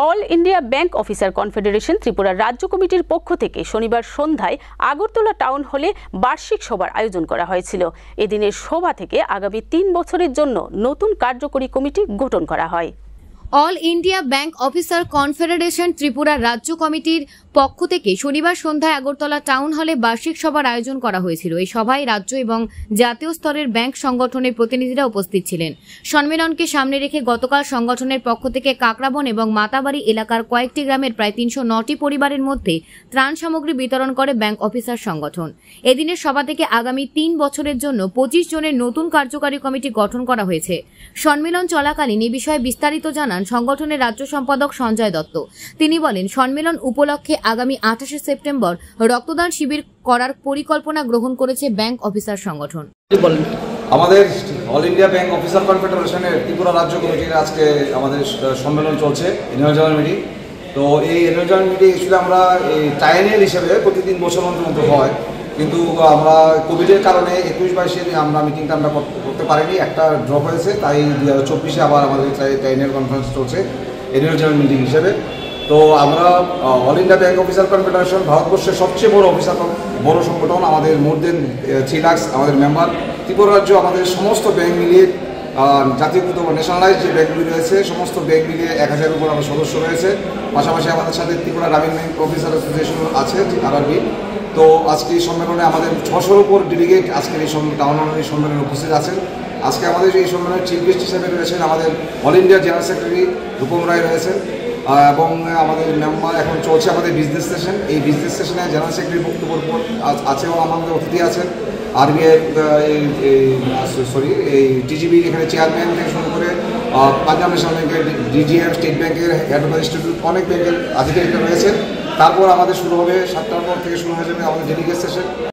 All India bank officer confederation Tripura রাজ্য কমিটির পক্ষ থেকে শনিবার সন্ধ্যায় আগরতলা টাউন হলে বার্ষিক সভার আয়োজন করা হয়েছিল। এদিনের সভা থেকে আগামী ৩ বছরের জন্য নতুন কার্যকরী কমিটি গঠন করা হয়। All India bank officer confederation Tripura রাজ্য কমিটির পক্ষ থেকে শনিবার সন্ধ্যায় আগরতলা টাউন হলে বার্ষিক সভার আয়োজন করা হয়েছিল। এই সভায় রাজ্য এবং জাতীয় স্তরের ব্যাংক সংগঠনের প্রতিনিধিরা উপস্থিত ছিলেন। সম্মেলনকে সামনে রেখে গতকাল সংগঠনের পক্ষ থেকে কাকরাবন এবং মাতাবাড়ি এলাকার কয়েকটি গ্রামের প্রায় ৩০৯টি পরিবারের মধ্যে ত্রাণ সামগ্রী বিতরণ করে ব্যাংক অফিসার সংগঠন। এদিনের সভা থেকে আগামী ৩ বছরের জন্য ২৫ জনের নতুন কার্যকারী কমিটি গঠন করা হয়েছে। সম্মেলন চলাকালীন এই বিষয়ে বিস্তারিত জানান সংগঠনের রাজ্য সম্পাদক সঞ্জয় দত্ত। তিনি বলেন, সম্মেলন উপলক্ষে আগামী ২৮শে সেপ্টেম্বর রক্তদান শিবির করার পরিকল্পনা গ্রহণ করেছে ব্যাংক অফিসার সংগঠন। আমাদের অল ইন্ডিয়া ব্যাংক অফিসার কনফেডারেশনের ত্রিপুরা রাজ্য কমিটির আজকে আমাদের সম্মেলন চলছে, অ্যানুয়াল জেনারেল মিটিং। তো এই অ্যানুয়াল জেনারেল মিটিং অ্যাকচুয়ালি আমরা এই ট্রায়ানিয়াল হিসেবে প্রতি ৩ বছর মধ্যে হয়, কিন্তু আমরা কোভিডের কারণে ২১-২২ আমরা মিটিংটা আমরা করতে পারিনি, একটা ড্রপ হয়েছে। তাই ২০২৪-এ আবার আমাদের ট্রায়ানিয়াল কনফারেন্স চলছে অ্যানুয়াল জেনারেল মিটিং হিসেবে। তো আমরা all India bank officer confederation ভারতবর্ষের সবচেয়ে বড় সংগঠন। আমাদের মোর দেন 3 লাখ আমাদের মেম্বার। ত্রিপুরা রাজ্য আমাদের সমস্ত ব্যাংক মিলিয়ে জাতীয়কৃত বা ন্যাশনালাইজ যে ব্যাংকগুলি রয়েছে সমস্ত ব্যাংক মিলিয়ে ১,০০০-এর উপর আমার সদস্য রয়েছে। পাশাপাশি আমাদের সাথে ত্রিপুরা গ্রামীণ ব্যাংক অফিসার অ্যাসোসিয়েশন আছে, RRB। তো আজকে এই সম্মেলনে আমাদের ৬০০-র উপর ডেলিগেট আজকের এই টাউন হল এই সম্মেলনে উপস্থিত আছেন। আজকে আমাদের এই সম্মেলনের চিফ গেস্ট হিসেবে রয়েছেন আমাদের all India general secretary Rupam Roy রয়েছেন, এবং আমাদের মেম্বার এখন চলছে আমাদের বিজনেস সেশন। এই বিজনেস সেশনে জেনারেল সেক্রেটারি বক্তব্য আছে এবং আমাদের অতিথি আছেন RBI এই TGB এখানে চেয়ারম্যান থেকে শুরু করে পাঞ্জাব ন্যাশনাল ব্যাংকের DGM, স্টেট ব্যাংকের হেড অফ ইনস্টিটিউট, অনেক ব্যাংকের আধিকারিকরা রয়েছেন। তারপর আমাদের শুরু হবে ৭টার পর থেকে শুরু হয়ে যাবে আমাদের ডেলিগেট সেশন।